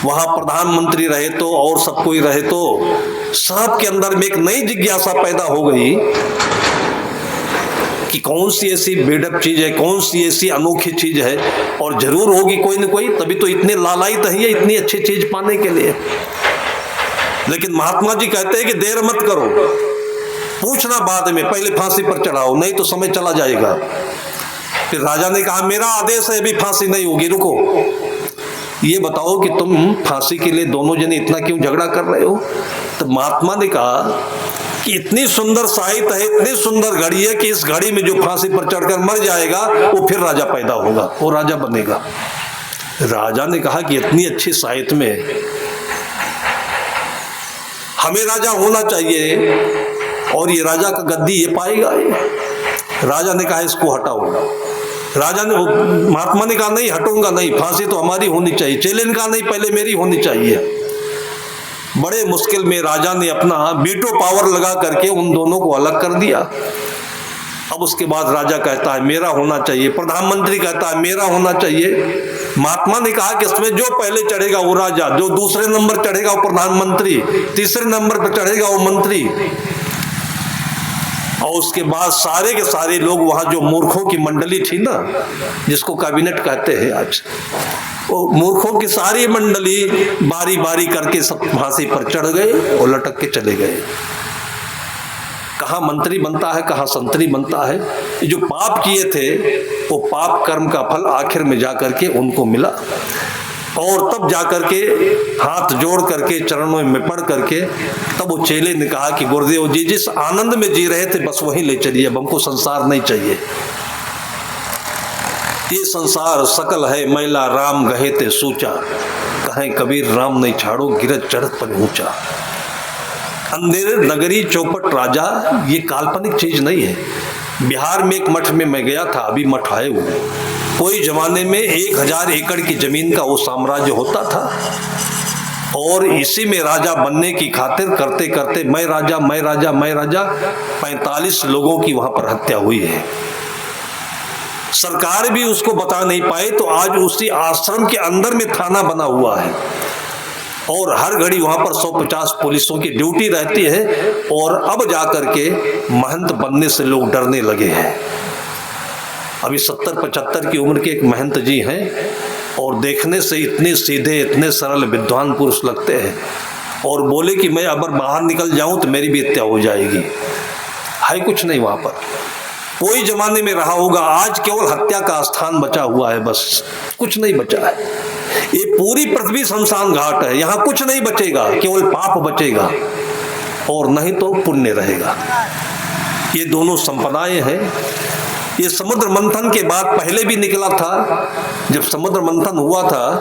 वहां प्रधानमंत्री रहे तो और सब कोई रहे तो सबके अंदर में एक नई जिज्ञासा पैदा हो गई कि कौन सी ऐसी बेडअप चीज है, कौन सी ऐसी अनोखी चीज है, और जरूर होगी कोई न कोई, तभी तो इतने लालायित है इतनी अच्छी चीज पाने के लिए। लेकिन महात्मा जी कहते हैं कि देर मत करो, पूछना बाद में, पहले फांसी पर चढ़ाओ, नहीं तो समय चला जाएगा। फिर राजा ने कहा मेरा आदेश है, अभी फांसी नहीं होगी, रुको। ये बताओ कि तुम फांसी के लिए दोनों जने इतना क्यों झगड़ा कर रहे हो। तो महात्मा ने कहा कि इतनी सुंदर साहित्य है, इतनी सुंदर घड़ी है कि इस घड़ी में जो फांसी पर चढ़कर मर जाएगा वो फिर राजा पैदा होगा, वो राजा बनेगा। राजा ने कहा कि इतनी अच्छी साहित्य में हमें राजा होना चाहिए, और ये राजा का गद्दी ये पाएगा। राजा ने कहा इसको हटाओ। राजा ने, महात्मा ने कहा नहीं हटूंगा नहीं, फांसी तो हमारी होनी चाहिए। चेले ने कहा नहीं, पहले मेरी होनी चाहिए। बड़े मुश्किल में राजा ने अपना वीटो पावर लगा करके उन दोनों को अलग कर दिया। अब उसके बाद राजा कहता है मेरा होना चाहिए, प्रधानमंत्री कहता है मेरा होना चाहिए। महात्मा ने कहा कि इसमें जो पहले चढ़ेगा वो राजा, जो दूसरे नंबर चढ़ेगा वो प्रधानमंत्री, तीसरे नंबर पर चढ़ेगा वो मंत्री। और उसके बाद सारे के सारे लोग वहां जो मूर्खों की मंडली थी ना, जिसको कैबिनेट कहते हैं आज, वो मूर्खों की सारी मंडली बारी बारी करके सब फांसी पर चढ़ गए और लटक के चले गए। कहाँ मंत्री बनता है, कहाँ संतरी बनता है। जो पाप किए थे वो पाप कर्म का फल आखिर में जाकर के उनको मिला। और तब जाकर के हाथ जोड़ करके चरणों में पड़ करके तब वो चेले ने कहा कि गुरुदेव जी जिस आनंद में जी रहे थे बस वहीं ले चलिए, अब हमको संसार नहीं चाहिए। ये संसार सकल है मैला राम गहे ते सूचा, कहें कबीर राम नहीं छाड़ो गिरत चढ़त पर ऊंचा। अंधेरे नगरी चौपट राजा ये काल्पनिक चीज नहीं है। बिहार में एक मठ में मैं गया था, अभी मठ आए हुए, कोई जमाने में 1000 एकड़ की जमीन का वो साम्राज्य होता था और इसी में राजा बनने की खातिर करते करते मैं राजा 45 लोगों की वहां पर हत्या हुई है। सरकार भी उसको बता नहीं पाई तो आज उसी आश्रम के अंदर में थाना बना हुआ है और हर घड़ी वहां पर 150 पुलिसों की ड्यूटी रहती है और अब जाकर के महंत बनने से लोग डरने लगे हैं। अभी 70-75 की उम्र के एक महंत जी हैं और देखने से इतने सीधे इतने सरल विद्वान पुरुष लगते हैं और बोले कि मैं अगर बाहर निकल जाऊं तो मेरी भी हत्या हो जाएगी। है कुछ नहीं वहां पर, कोई जमाने में रहा होगा, आज केवल हत्या का स्थान बचा हुआ है, बस कुछ नहीं बचा है। ये पूरी पृथ्वी शमशान घाट है, यहाँ कुछ नहीं बचेगा, केवल पाप बचेगा और नहीं तो पुण्य रहेगा। ये दोनों संपदाएं हैं। ये समुद्र मंथन के बाद पहले भी निकला था, जब समुद्र मंथन हुआ था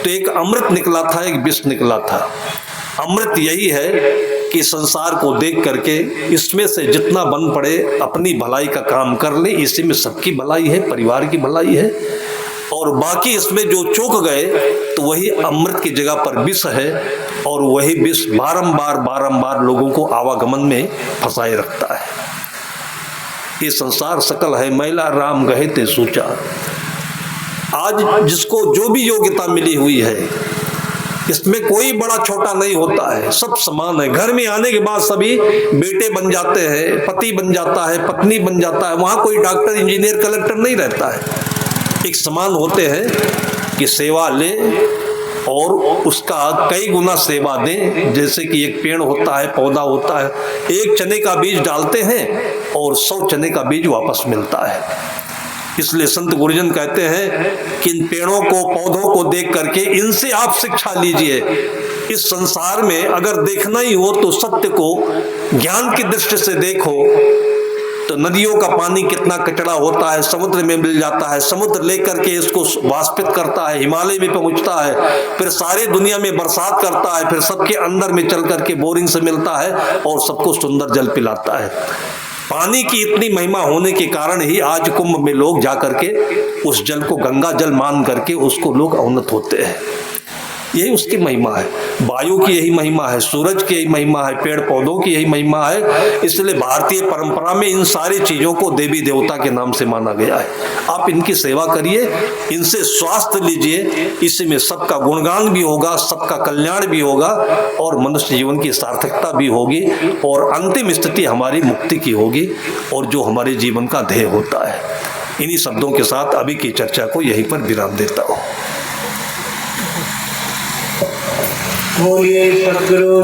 तो एक अमृत निकला था, एक विष निकला था। अमृत यही है कि संसार को देख करके इसमें से जितना बन पड़े अपनी भलाई का काम कर ले, इसी में सबकी भलाई है, परिवार की भलाई है, और बाकी इसमें जो चूक गए तो वही अमृत की जगह पर विष है और वही विष बारंबार लोगों को आवागमन में फंसाए रखता है। ये संसार सकल है मैला राम गहे ते सूचा। आज जिसको जो भी योग्यता मिली हुई है इसमें कोई बड़ा छोटा नहीं होता है, सब समान है। घर में आने के बाद सभी बेटे बन जाते हैं, पति बन जाता है, पत्नी बन जाता है, वहां कोई डॉक्टर इंजीनियर कलेक्टर नहीं रहता है। एक समान होते हैं कि सेवा लें और उसका कई गुना सेवा दें। जैसे कि एक पेड़ होता है, पौधा होता है, एक चने का बीज डालते हैं और 100 चने का बीज वापस मिलता है। इसलिए संत गुरुजन कहते हैं कि इन पेड़ों को पौधों को देख करके इनसे आप शिक्षा लीजिए। इस संसार में अगर देखना ही हो तो सत्य को ज्ञान की दृष्टि से देखो तो नदियों का पानी कितना कचरा होता है, समुद्र में मिल जाता है, समुद्र लेकर के इसको वाष्पित करता है, हिमालय में पहुंचता है, फिर सारी दुनिया में बरसात करता है, फिर सबके अंदर में चल करके बोरिंग से मिलता है और सबको सुंदर जल पिलाता है। पानी की इतनी महिमा होने के कारण ही आज कुंभ में लोग जाकर के उस जल को गंगा जल मान करके उसको लोग अवनत होते हैं। यही उसकी महिमा है। वायु की यही महिमा है, सूरज की यही महिमा है, पेड़ पौधों की यही महिमा है। इसलिए भारतीय परंपरा में इन सारी चीजों को देवी देवता के नाम से माना गया है। आप इनकी सेवा करिए, इनसे स्वास्थ्य लीजिए, इसी में सबका गुणगान भी होगा, सबका कल्याण भी होगा और मनुष्य जीवन की सार्थकता भी होगी और अंतिम स्थिति हमारी मुक्ति की होगी और जो हमारे जीवन का ध्येय होता है। इन्हीं शब्दों के साथ अभी की चर्चा को यहीं पर विराम देता हूँ। बोलिए सद्गुरु